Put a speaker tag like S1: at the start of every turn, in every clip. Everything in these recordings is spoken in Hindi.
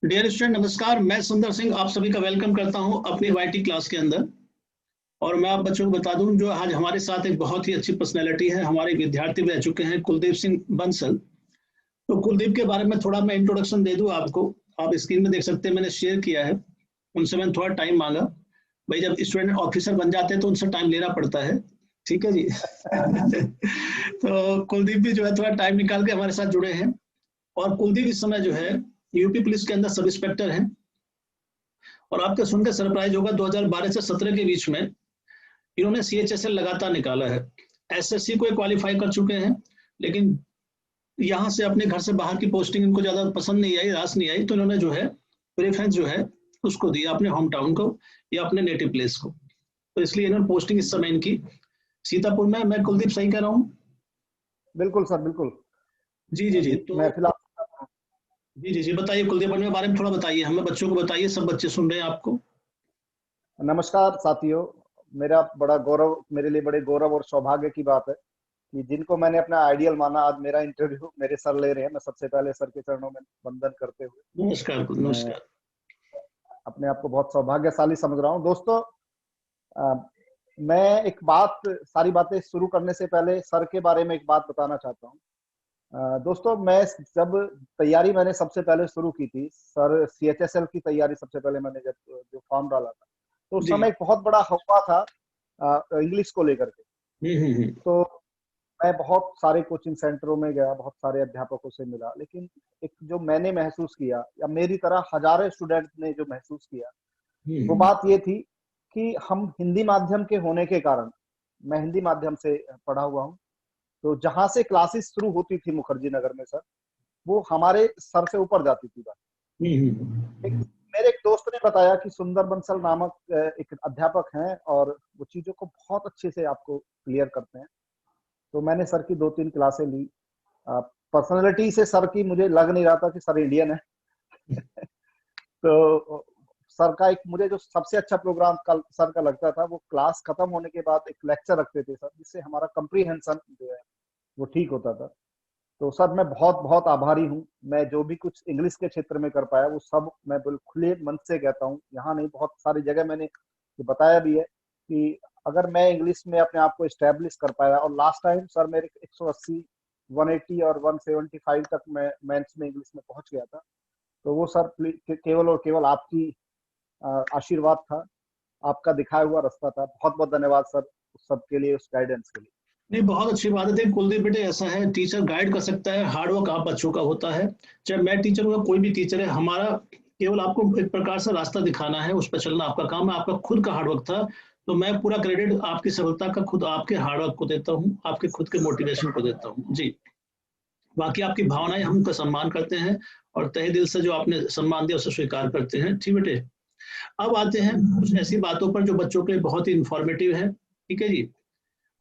S1: डियर स्टूडेंट नमस्कार। मैं सुंदर सिंह आप सभी का वेलकम करता हूं अपनी वाईटी क्लास के अंदर। और मैं आप बच्चों को बता दूं, जो आज हमारे साथ एक बहुत ही अच्छी पर्सनैलिटी है, हमारे विद्यार्थी रह चुके हैं, कुलदीप सिंह बंसल। तो कुलदीप के बारे में थोड़ा मैं इंट्रोडक्शन दे दूं आपको। आप स्क्रीन में देख सकते हैं, मैंने शेयर किया है। उनसे मैंने थोड़ा टाइम मांगा। भाई, जब स्टूडेंट ऑफिसर बन जाते हैं तो उनसे टाइम लेना पड़ता है। ठीक है जी। तो कुलदीप भी जो है थोड़ा टाइम निकाल के हमारे साथ जुड़े हैं। और कुलदीप इस समय जो है यूपी पुलिस के अंदर सब इंस्पेक्टर हैं। और आपको सुनकर सरप्राइज होगा, 2012 से 17 के बीच में इन्होंने सीएचएसएल लगातार निकाला है। एसएससी को क्वालिफाई कर चुके हैं, लेकिन यहाँ से अपने घर से बाहर की पोस्टिंग इनको ज्यादा पसंद नहीं आई, रास नहीं आई, तो इन्होंने जो है प्रेफरेंस जो है उसको दिया अपने होम टाउन को या अपने नेटिव प्लेस को। तो इसलिए इन्होंने पोस्टिंग इस समय इनकी सीतापुर में। मैं कुलदीप सही कह रहा हूँ?
S2: बिल्कुल सर, बिल्कुल।
S1: जी जी जी।
S2: अभी
S1: तो
S2: मैं फिलहाल
S1: जी जी जी, बताइए कुलदीप अपने बारे में थोड़ा बताइए, हमें बच्चों को बताइए, सब बच्चे सुन रहे हैं आपको।
S2: नमस्कार साथियों। मेरे लिए बड़े गौरव और सौभाग्य की बात है कि जिनको मैंने अपना आइडियल माना, आज मेरा इंटरव्यू मेरे सर ले रहे हैं। मैं सबसे पहले सर के चरणों में वंदन करते हुए
S1: नमस्कार
S2: मैं
S1: नमस्कार।
S2: अपने आप को बहुत सौभाग्यशाली समझ रहा हूँ। दोस्तों, मैं एक बात, सारी बातें शुरू करने से पहले सर के बारे में एक बात बताना चाहता हूँ। दोस्तों, मैं जब तैयारी मैंने सबसे पहले शुरू की थी, सर सीएचएसएल की तैयारी सबसे पहले मैंने जब जो फॉर्म डाला था, तो उस
S1: जी।
S2: समय एक बहुत बड़ा हवा था इंग्लिश को लेकर के।
S1: हम्म।
S2: तो मैं बहुत सारे कोचिंग सेंटरों में गया, बहुत सारे अध्यापकों से मिला, लेकिन एक जो मैंने महसूस किया, या मेरी तरह हजारों स्टूडेंट ने जो महसूस किया, वो
S1: हम्म।
S2: बात ये थी कि हम हिंदी माध्यम के होने के कारण, मैं हिंदी माध्यम से पढ़ा हुआ हूँ, तो जहां से क्लासेस शुरू होती थी मुखर्जी नगर में सर, वो हमारे सर से ऊपर जाती थी बात। एक मेरे एक दोस्त ने बताया कि सुंदर बंसल नामक एक अध्यापक हैं और वो चीजों को बहुत अच्छे से आपको क्लियर करते हैं। तो मैंने सर की 2-3 क्लासें ली। पर्सनालिटी से सर की मुझे लग नहीं रहा था कि सर इंडियन है। तो सर का एक मुझे जो सबसे अच्छा प्रोग्राम कल सर का लगता था, वो क्लास खत्म होने के बाद एक लेक्चर रखते थे सर, जिससे हमारा कंप्रीहेंशन जो है वो ठीक होता था। तो सर, मैं बहुत बहुत आभारी हूँ। मैं जो भी कुछ इंग्लिश के क्षेत्र में कर पाया, वो सब मैं बिल्कुल खुले मन से कहता हूँ। यहाँ नहीं, बहुत सारी जगह मैंने ये बताया भी है कि अगर मैं इंग्लिश में अपने आप को एस्टेब्लिश कर पाया, और लास्ट टाइम सर मेरे 180, 180 और 175 तक मैं मेंस में इंग्लिश में पहुंच गया था, तो वो सर केवल और केवल आपकी आशीर्वाद था, आपका दिखाया हुआ रास्ता था। बहुत बहुत धन्यवाद सर उस सब के लिए, उस गाइडेंस के लिए।
S1: नहीं, बहुत अच्छी बात है। देखिए कुलदीप बेटे, ऐसा है, टीचर गाइड कर सकता है, हार्ड वर्क आप बच्चों का होता है। चाहे मैं टीचर हूँ या कोई भी टीचर है, हमारा केवल आपको एक प्रकार से रास्ता दिखाना है, उस पर चलना आपका काम है। आपका खुद का हार्ड वर्क था, तो मैं पूरा क्रेडिट आपकी सफलता का खुद आपके हार्ड वर्क को देता हूँ, आपके खुद के मोटिवेशन को देता हूँ जी। बाकी आपकी भावनाएं हम उनका सम्मान करते हैं, और तहे दिल से जो आपने सम्मान दिया उसे स्वीकार करते हैं। ठीक बेटे, अब आते हैं कुछ ऐसी बातों पर जो बच्चों के लिए बहुत ही इंफॉर्मेटिव है। ठीक है जी।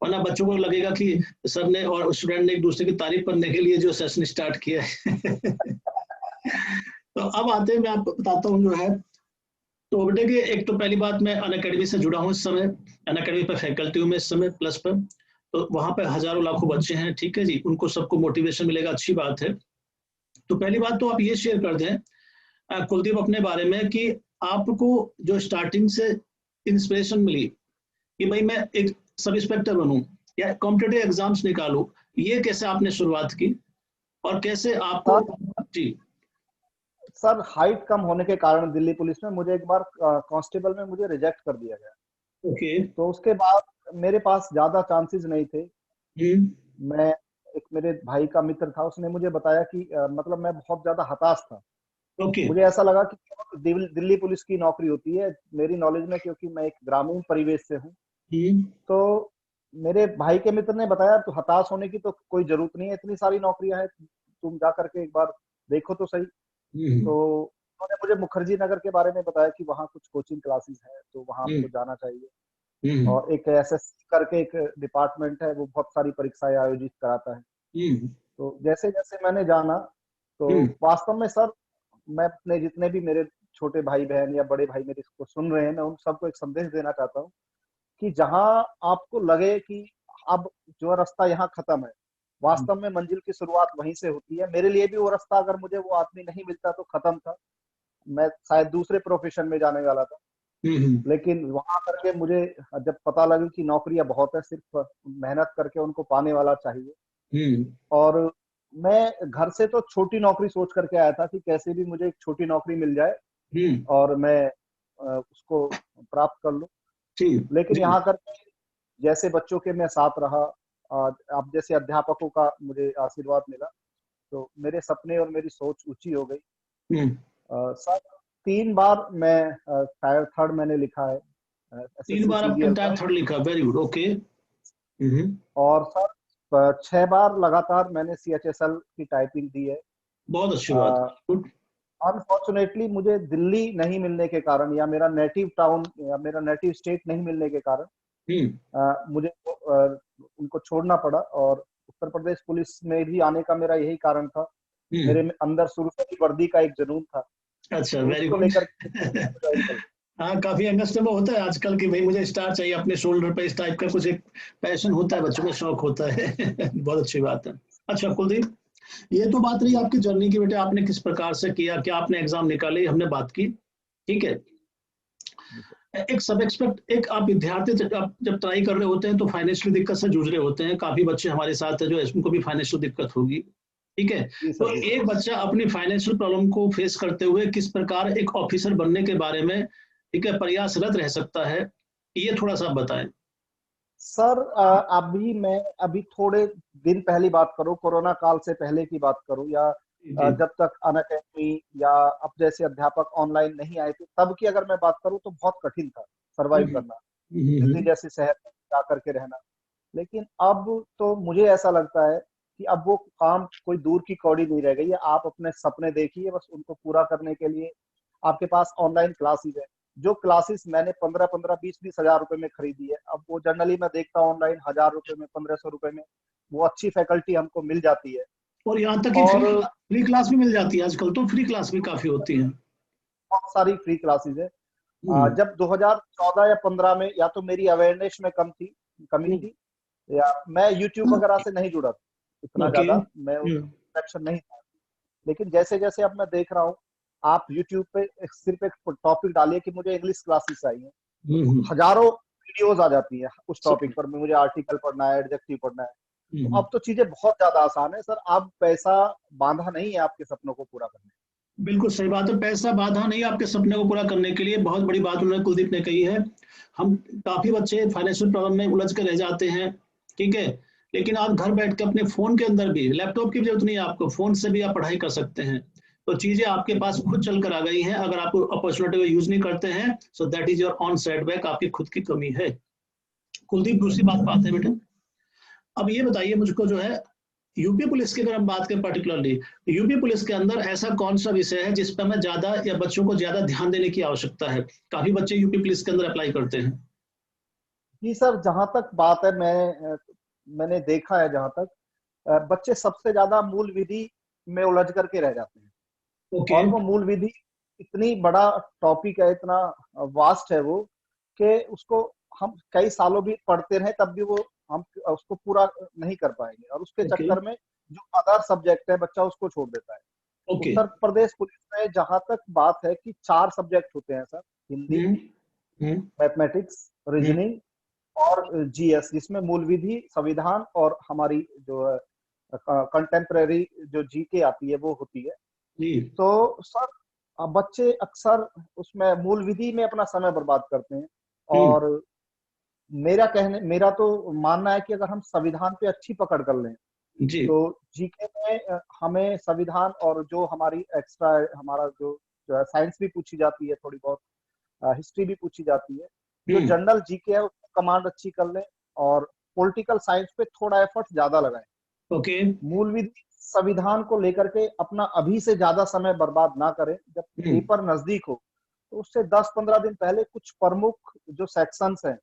S1: वरना बच्चों को लगेगा कि सर ने और स्टूडेंट ने एक दूसरे की तारीफ करने के लिए जो सेशन स्टार्ट किया है। तो अब आते हैं, मैं आपको बताता हूँ जो है। तो बेटे कि एक तो पहली बात, मैं अनअकैडमी से जुड़ा हूँ इस समय। अनअकैडमी पर फैकल्टी हूँ मैं इस समय प्लस पर। तो वहां पे हजारों लाखों बच्चे हैं, ठीक है जी, उनको सबको मोटिवेशन मिलेगा, अच्छी बात है। तो पहली बात तो आप ये शेयर कर दें कुलदीप अपने बारे में, कि आपको जो स्टार्टिंग से इंस्पिरेशन मिली कि भाई मैं एक सब इंस्पेक्टर बनूं या कॉम्पिटेटिव एग्जाम्स निकालूं, ये कैसे आपने शुरुआत की और कैसे आपको?
S2: सर
S1: जी।
S2: सर हाइट कम होने के कारण दिल्ली पुलिस में मुझे एक बार कांस्टेबल में मुझे रिजेक्ट कर दिया गया।
S1: ओके।
S2: तो उसके बाद मेरे पास ज्यादा चांसेस नहीं थे।
S1: हम्म।
S2: मैं एक मेरे भाई का मित्र था, उसने मुझे बताया कि मतलब मैं बहुत ज्यादा हताश था।
S1: ओके।
S2: मुझे ऐसा लगा कि दिल्ली पुलिस की नौकरी होती है, मेरी नॉलेज में, क्योंकि मैं एक ग्रामीण परिवेश से हूँ।
S1: हम्म।
S2: तो मेरे भाई के मित्र ने बताया, तो हताश होने की तो कोई जरूरत नहीं है, इतनी सारी नौकरियां हैं, तुम जा करके एक बार देखो तो सही।
S1: हम्म।
S2: तो उन्होंने मुझे मुखर्जी नगर के बारे में बताया कि वहाँ कुछ कोचिंग क्लासेस है, तो वहाँ
S1: हम्म।
S2: आपको जाना चाहिए।
S1: हम्म।
S2: और एक एसएससी करके एक डिपार्टमेंट है, वो बहुत सारी परीक्षाएं आयोजित कराता है।
S1: हम्म।
S2: तो जैसे जैसे मैंने जाना, तो
S1: हम्म।
S2: वास्तव में सर, मैं अपने जितने भी मेरे छोटे भाई बहन या बड़े भाई मेरे इसको सुन रहे हैं, मैं उन सबको एक संदेश देना चाहता हूँ कि जहां आपको लगे कि अब जो रास्ता यहाँ खत्म है, वास्तव में मंजिल की शुरुआत वहीं से होती है। मेरे लिए भी वो रास्ता, अगर मुझे वो आदमी नहीं मिलता तो खत्म था। मैं शायद दूसरे प्रोफेशन में जाने वाला था। लेकिन वहां करके मुझे जब पता लगा कि नौकरियां बहुत है, सिर्फ मेहनत करके उनको पाने वाला चाहिए। और मैं घर से तो छोटी नौकरी सोच करके आया था कि कैसे भी मुझे एक छोटी नौकरी मिल जाए और मैं उसको प्राप्त कर लूं।
S1: जी
S2: लेकिन
S1: जी।
S2: यहाँ करके जैसे बच्चों के मैं साथ रहा, अब जैसे अध्यापकों का मुझे आशीर्वाद मिला, तो मेरे सपने और मेरी सोच ऊंची हो गई। सर 3 बार मैं टायर थर्ड मैंने लिखा है
S1: 3
S2: एसएससी
S1: बार आपने
S2: सीजीएल का।
S1: टायर थर्ड लिखा, वेरी गुड, ओके।
S2: और सर 6 बार लगातार मैंने सीएचएसएल की टाइपिंग दी है।
S1: बहुत अच्छी बात, गुड।
S2: अनफॉर्चुनेटली मुझे दिल्ली नहीं मिलने के कारण, या मेरा नेटिव टाउन या मेरा नेटिव स्टेट नहीं मिलने के कारण
S1: हम्म
S2: मुझे उनको छोड़ना पड़ा। और उत्तर प्रदेश पुलिस में भी आने का मेरा यही कारण था। मेरे
S1: हम्म।
S2: अंदर शुरू से ही वर्दी का एक जुनून था,
S1: अच्छा,
S2: तो
S1: वेरी
S2: उसको
S1: गुड।
S2: लेकर ज्वाइन कर लिया।
S1: हाँ, काफी यंगस्टर में होता है आजकल कि भाई मुझे स्टार चाहिए अपने शोल्डर पे, इस टाइप का कुछ एक पैशन होता है, बच्चों का शौक होता है। बहुत अच्छी बात है। अच्छा कुलदीप, ये तो बात रही आपकी जर्नी की, बेटे आपने किस प्रकार से किया, क्या आपने एग्जाम निकाले, ये हमने बात की, ठीक है। एक सब एक्सपेक्ट, एक आप विद्यार्थी आप जब ट्राई कर रहे होते हैं तो फाइनेंशियल दिक्कत से जूझ रहे होते हैं, काफी बच्चे हमारे साथ है जो उनको भी फाइनेंशियल दिक्कत होगी, ठीक है।
S2: जी
S1: तो
S2: सर, जी सर।
S1: एक बच्चा अपनी फाइनेंशियल प्रॉब्लम को फेस करते हुए किस प्रकार एक ऑफिसर बनने के बारे में, ठीक है, प्रयासरत रह सकता है, ये थोड़ा सा बताएं।
S2: सर अभी थोड़े दिन पहली बात करूं, कोरोना काल से पहले की बात करूं, या
S1: जी।
S2: जब तक अनअकैडमी या अब जैसे अध्यापक ऑनलाइन नहीं आए थे, तब की अगर मैं बात करूं तो बहुत कठिन था सरवाइव
S1: हम्म,
S2: करना, दिल्ली जैसे शहर में जा करके रहना। लेकिन अब तो मुझे ऐसा लगता है कि अब वो काम कोई दूर की कौड़ी नहीं रह गई है। आप अपने सपने देखिए, बस उनको पूरा करने के लिए आपके पास ऑनलाइन क्लासेस है। जो क्लासेस मैंने 15-15, 20-20 हजार रुपए में खरीदी है, अब वो जनरली मैं देखता हूँ ऑनलाइन 1000 रुपए में, 1500 रुपए में वो अच्छी फैकल्टी हमको मिल जाती है।
S1: और यहाँ तक कि
S2: और
S1: फ्री क्लास भी मिल जाती है आजकल, तो फ्री क्लास भी काफी होती है।
S2: बहुत सारी फ्री क्लासेस है।
S1: हम्म,
S2: जब 2014 या 15 में, या तो मेरी अवेयरनेस में कमी
S1: हम्म,
S2: थी, या मैं यूट्यूब वगैरह से नहीं जुड़ा था इतना
S1: ओके।
S2: ज्यादा, मैं कनेक्शन नहीं था। लेकिन जैसे जैसे अब मैं देख रहा हूँ, आप यूट्यूब पे सिर्फ एक टॉपिक डालिए कि मुझे इंग्लिश क्लासेस चाहिए, तो
S1: हम्म,
S2: हजारों वीडियोस आ जाती है उस
S1: सही।
S2: टॉपिक पर। मुझे आर्टिकल पढ़ना है, एडजेक्टिव पढ़ना है। तो
S1: हम्म,
S2: अब तो चीजें बहुत ज्यादा आसान है सर। अब पैसा बांधा नहीं है आपके सपनों को पूरा करने।
S1: बिल्कुल सही बात है, पैसा बाधा नहीं है आपके सपने को पूरा करने के लिए, बहुत बड़ी बात उन्होंने कुलदीप ने कही है। हम काफी बच्चे फाइनेंशियल प्रॉब्लम में उलझ कर रह जाते हैं, ठीक है। लेकिन आप घर बैठ के अपने फोन के अंदर भी, लैपटॉप की भी जरूरत नहीं है आपको, फोन से भी आप पढ़ाई कर सकते हैं। तो चीजें आपके पास खुद चल कर आ गई हैं, अगर आप अपॉर्चुनिटी को यूज नहीं करते हैं, so that is your on setback, आपकी खुद की कमी है। कुलदीप, दूसरी बात पे आते हैं बेटे। अब ये बताइए मुझको जो है, यूपी पुलिस की अगर हम बात करें पर्टिकुलरली, यूपी पुलिस के अंदर ऐसा कौन सा विषय है जिस पर हमें ज्यादा या बच्चों को ज्यादा ध्यान देने की आवश्यकता है? काफी बच्चे यूपी पुलिस के अंदर अप्लाई करते हैं।
S2: जी सर, जहां तक बात है, मैंने देखा है जहां तक, बच्चे सबसे ज्यादा मूल विधि में उलझ करके रह जाते हैं।
S1: ओके।
S2: और वो मूल विधि इतनी बड़ा टॉपिक है, इतना वास्ट है वो, कि उसको हम कई सालों भी पढ़ते रहे तब भी वो हम उसको पूरा नहीं कर पाएंगे। और उसके
S1: ओके।
S2: चक्कर में जो अदर सब्जेक्ट है, बच्चा उसको छोड़ देता है।
S1: ओके।
S2: उत्तर प्रदेश पुलिस में जहां तक बात है कि 4 सब्जेक्ट होते हैं सर: हिंदी,
S1: हम्म हम्म
S2: मैथमेटिक्स,
S1: हम्म,
S2: रीजनिंग और जीएस, जिसमें मूल विधि, संविधान और हमारी जो है कंटेम्प्रेरी जो जीके आती है वो होती है।
S1: जी।
S2: तो सर बच्चे अक्सर उसमें मूल विधि में अपना समय बर्बाद करते हैं।
S1: हम्म
S2: और मेरा तो मानना है कि अगर हम संविधान पे अच्छी पकड़ कर लें,
S1: जी।
S2: तो जीके में हमें संविधान और जो हमारी एक्स्ट्रा हमारा जो है साइंस भी पूछी जाती है थोड़ी बहुत, हिस्ट्री भी पूछी जाती है। जो
S1: हम्म
S2: जनरल जीके है उसको कमांड अच्छी कर लें, और पॉलिटिकल साइंस पे थोड़ा एफर्ट ज्यादा लगाएं।
S1: ओके।
S2: मूल विधि संविधान को लेकर के अपना अभी से ज्यादा समय बर्बाद ना करें। जब
S1: हम्म
S2: पेपर नजदीक हो, तो उससे 10-15 दिन पहले कुछ प्रमुख जो सेक्शंस हैं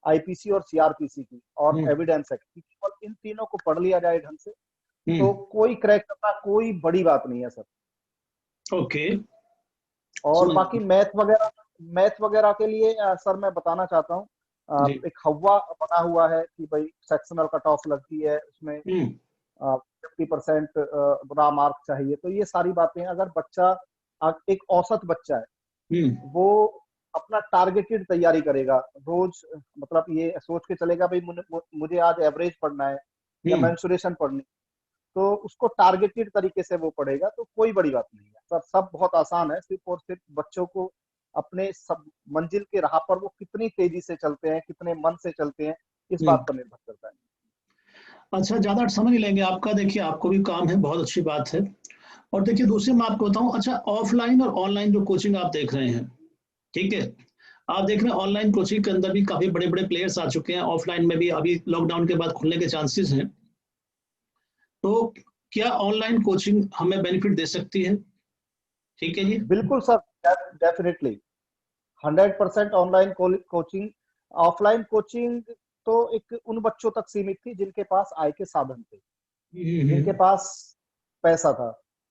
S2: आईपीसी और सीआरपीसी की और
S1: हम्म
S2: एविडेंस एक्ट की, केवल इन तीनों को पढ़ लिया जाए ढंग से, तो
S1: हम्म,
S2: कोई क्रैक करना कोई बड़ी बात नहीं है सर।
S1: ओके।
S2: और
S1: समझ
S2: बाकी मैथ वगैरह के लिए सर मैं बताना चाहता हूँ,
S1: जी।
S2: एक हवा बना हुआ है कि भाई सेक्शनल कट ऑफ लगती है उसमें,
S1: हम्म
S2: 50% रॉ मार्क चाहिए। तो ये सारी बातें, अगर बच्चा एक औसत बच्चा है,
S1: हम्म।
S2: वो अपना टारगेटेड तैयारी करेगा रोज, मतलब ये सोच के चलेगा भाई मुझे आज एवरेज पढ़ना है या
S1: हम्म।
S2: मेंसुरेशन पढ़नी, तो उसको टारगेटेड तरीके से वो पढ़ेगा, तो कोई बड़ी बात नहीं है सर, सब बहुत आसान है। सिर्फ और सिर्फ बच्चों को अपने सब मंजिल के राह पर वो कितनी तेजी से चलते हैं, कितने मन से चलते हैं, इस
S1: हम्म।
S2: बात पर निर्भर करता है।
S1: अच्छा, ज्यादा समय नहीं लेंगे आपका, देखिए आपको भी काम है, बहुत अच्छी बात है। और देखिए दूसरी मैं आपको बताऊं, अच्छा ऑफलाइन और ऑनलाइन जो कोचिंग आप देख रहे हैं, ठीक है, आप देख रहे हैं ऑनलाइन कोचिंग के अंदर भी काफी बड़े बड़े प्लेयर्स आ चुके हैं, ऑफलाइन में भी अभी लॉकडाउन के बाद खुलने के चांसेस हैं। तो क्या ऑनलाइन कोचिंग हमें बेनिफिट दे सकती है? ठीक है जी।
S2: बिल्कुल sir, definitely 100% online coaching. Offline coaching तो एक उन बच्चों तक सीमित थी जिनके पास आय के साधन थे, जिनके
S1: हम्म।
S2: पास पैसा था।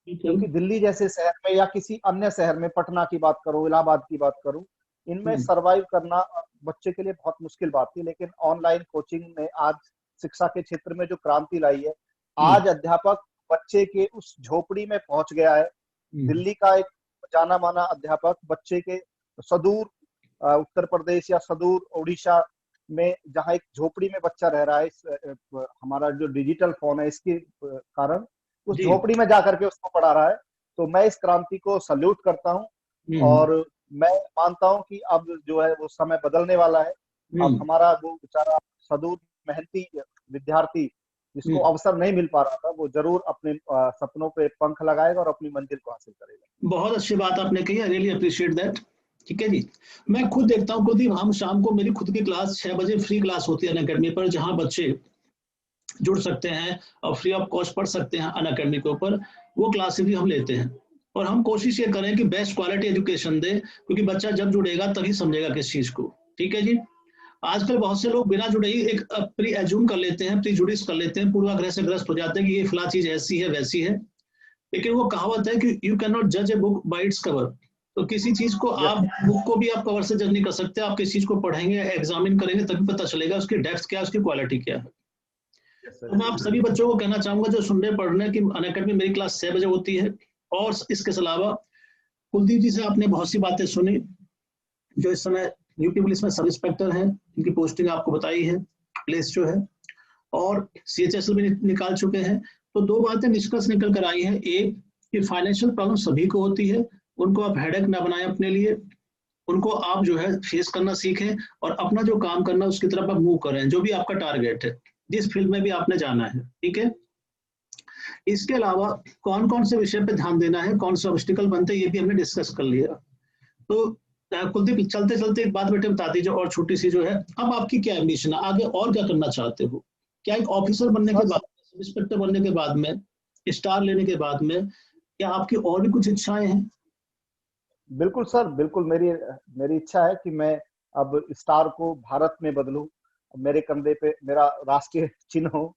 S1: बिल्कुल।
S2: क्योंकि दिल्ली जैसे शहर में या किसी अन्य शहर में, पटना की बात करो, इलाहाबाद की बात करूं, इनमें
S1: हम्म।
S2: सरवाइव करना बच्चे के लिए बहुत मुश्किल बात थी। लेकिन ऑनलाइन कोचिंग ने आज शिक्षा के क्षेत्र में जो क्रांति लाई है,
S1: हम्म।
S2: आज अध्यापक बच्चे के उस झोपड़ी में पहुंच गया है।
S1: हम्म।
S2: दिल्ली का एक जाना माना अध्यापक बच्चे के सुदूर उत्तर प्रदेश या सुदूर उड़ीसा में, जहां एक झोपड़ी में बच्चा रह रहा है, हमारा जो डिजिटल फोन है इसके कारण उस
S1: जी।
S2: झोपड़ी में जाकर के उसको पढ़ा रहा है। तो मैं इस क्रांति को सल्यूट करता हूं,
S1: हम्म।
S2: और मैं मानता हूं कि अब जो है वो समय बदलने वाला है। अब
S1: हम्म।
S2: हमारा वो बेचारा सदूर मेहनती विद्यार्थी जिसको
S1: हम्म।
S2: अवसर नहीं मिल पा रहा था, वो जरूर अपने सपनों पे पंख लगाएगा और अपनी मंजिल को हासिल करेगा।
S1: बहुत अच्छी बात आपने कही, आई रियली अप्रिशिएट दैट। ठीक है जी। मैं खुद देखता हूँ, खुद ही हम शाम को मेरी खुद की क्लास 6 बजे फ्री क्लास होती है अनअकैडमी पर, जहाँ बच्चे जुड़ सकते हैं और फ्री ऑफ कॉस्ट पढ़ सकते हैं अनअकैडमी के ऊपर। वो क्लासेस भी हम लेते हैं, और हम कोशिश ये करें कि बेस्ट क्वालिटी एजुकेशन दे, क्योंकि बच्चा जब जुड़ेगा तभी समझेगा किस चीज को। ठीक है जी। आजकल बहुत से लोग बिना जुड़े ही एक प्री एज्यूम कर लेते हैं, प्री जुडिस कर लेते हैं, पूर्वाग्रह से ग्रस्त हो जाते हैं कि ये फला चीज ऐसी है वैसी है। लेकिन वो कहावत है कि यू कैन नॉट जज a book by its cover. तो किसी चीज को
S2: यस
S1: आप, बुक को भी आप कवर से जज नहीं कर सकते, आप किसी चीज को पढ़ेंगे, एग्जामिन करेंगे, तभी पता चलेगा उसकी डेप्थ क्या है, उसकी क्वालिटी क्या है।
S2: यस
S1: तो मैं आप सभी बच्चों को कहना चाहूंगा जो सुन रहे पढ़ रहे हैं कि अनअकैडमी मेरी क्लास 6 बजे होती है। और इसके अलावा कुलदीप जी से आपने बहुत सी बातें सुनी, जो इस समय यूपी पुलिस में सब इंस्पेक्टर हैं, इनकी पोस्टिंग आपको बताई है, प्लेस जो है, और सीएचएसएल भी निकाल चुके हैं। तो दो बातें निष्कर्ष निकल कर आई हैं। एक, कि फाइनेंशियल प्रॉब्लम सभी को होती है, उनको आप हेडेक ना बनाएं अपने लिए, उनको आप जो है फेस करना सीखें, और अपना जो काम करना उसकी तरफ आप मूव करें, जो भी आपका टारगेट है, जिस फील्ड में भी आपने जाना है। ठीक है। इसके अलावा कौन कौन से विषय पे ध्यान देना है, कौन से ऑब्स्टिकल बनते हैं, ये भी हमने डिस्कस कर लिया। तो कुलदीप, चलते चलते एक बात बेटे बता दीजिए, और छोटी सी जो है, अब आपकी क्या एम्बिशन है आगे, और क्या करना चाहते हो? क्या एक ऑफिसर बनने के
S2: सर,
S1: बाद, सब इंस्पेक्टर बनने के बाद में, स्टार लेने के बाद में, क्या आपकी और भी कुछ इच्छाएं हैं?
S2: बिल्कुल सर, बिल्कुल मेरी मेरी इच्छा है कि मैं अब स्टार को भारत में बदलूं, मेरे कंधे पे मेरा राष्ट्रीय चिन्ह हो,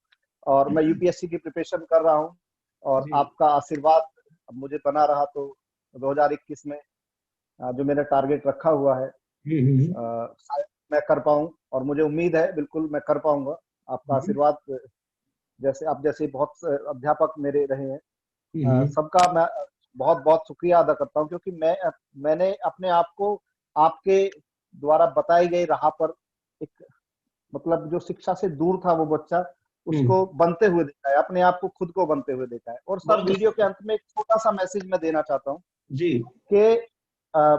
S2: और मैं यूपीएससी की प्रिपरेशन कर रहा हूं। और
S1: जी।
S2: आपका आशीर्वाद अब मुझे बना रहा तो 2021 में जो मेरा टारगेट रखा हुआ है,
S1: हम्म।
S2: शायद मैं कर पाऊं, और मुझे उम्मीद है बिल्कुल मैं कर पाऊंगा। आपका
S1: हम्म।
S2: आशीर्वाद, जैसे आप जैसे बहुत से अध्यापक मेरे रहे हैं,
S1: हम्म।
S2: सबका मैं बहुत बहुत शुक्रिया अदा करता हूं, क्योंकि मैंने अपने आप को आपके द्वारा बताई गई राह पर, एक मतलब जो शिक्षा से दूर था वो बच्चा,
S1: हम्म।
S2: उसको बनते हुए देखा है, अपने आप को खुद को बनते हुए देखा है। और सर,
S1: बहुत
S2: वीडियो के
S1: अच्छा।
S2: अंत में एक छोटा सा मैसेज मैं देना चाहता हूँ
S1: जी।
S2: कि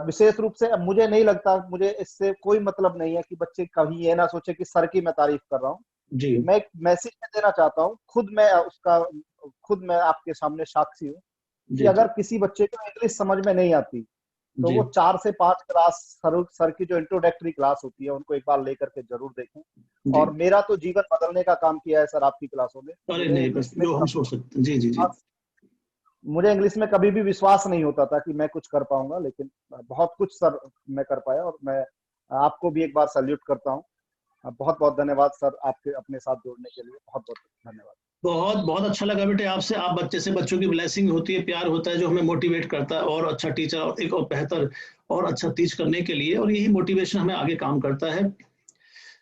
S2: विशेष रूप से अब मुझे नहीं लगता, मुझे इससे कोई मतलब नहीं है कि बच्चे कभी ये ना सोचे कि सर की मैं तारीफ कर रहा हूँ।
S1: जी।
S2: मैं एक मैसेज में देना चाहता हूँ, खुद मैं आपके सामने साक्षी हूँ कि
S1: जी।
S2: अगर किसी बच्चे को इंग्लिश समझ में नहीं आती, तो
S1: जी।
S2: वो 4 से 5 क्लास सर की जो इंट्रोडक्टरी क्लास होती है उनको एक बार लेकर के जरूर देखें।
S1: जी।
S2: और मेरा तो जीवन बदलने का काम किया है सर आपकी क्लासों ने।
S1: अरे नहीं, बस जो हम सोच सकते हैं। जी जी जी।
S2: मुझे इंग्लिश में कभी भी विश्वास नहीं होता था कि मैं कुछ कर पाऊंगा, लेकिन बहुत कुछ सर मैं कर पाया, और मैं आपको भी एक बार सैल्यूट करता हूँ। बहुत बहुत धन्यवाद सर, आपके अपने साथ जोड़ने के लिए बहुत बहुत धन्यवाद।
S1: बहुत बहुत अच्छा लगा बेटे आपसे, आप बच्चे से, बच्चों की ब्लेसिंग होती है, प्यार होता है, जो हमें मोटिवेट करता है और अच्छा टीचर, और एक और बेहतर और अच्छा टीच करने के लिए, और यही मोटिवेशन हमें आगे काम करता है।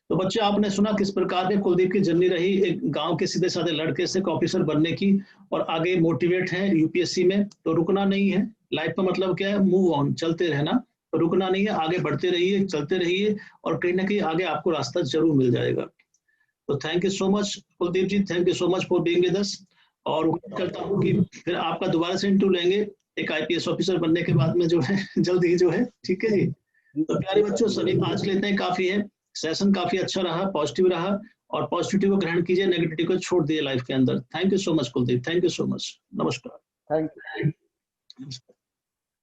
S1: तो बच्चे, आपने सुना किस प्रकार के कुलदीप की जर्नी रही, एक गांव के सीधे साधे लड़के से ऑफिसर बनने की, और आगे मोटिवेट हैं यूपीएससी में, तो रुकना नहीं है। लाइफ का मतलब क्या है? मूव ऑन, चलते रहना, रुकना नहीं है, आगे बढ़ते रहिए, चलते रहिए, और कहीं ना कहीं आगे आपको रास्ता जरूर मिल जाएगा। तो thank you so much Kuldeep ji, thank you so much for being with us, और उम्मीद करता हूँ कि फिर आपका दोबारा से इंटरव्यू लेंगे एक आईपीएस ऑफिसर बनने के बाद में जो है जल्द ही जो है, ठीक है जी। तो प्यारे बच्चों, सभी आज के लिए इतना ही काफी है। सेशन काफी अच्छा रहा, पॉजिटिव रहा, और पॉजिटिविटी को ग्रहण कीजिए, नेगेटिविटी को छोड़ दिए लाइफ के अंदर। Thank you so much Kuldeep, thank you so much, नमस्कार।
S2: Thank you.
S1: नमस्कार।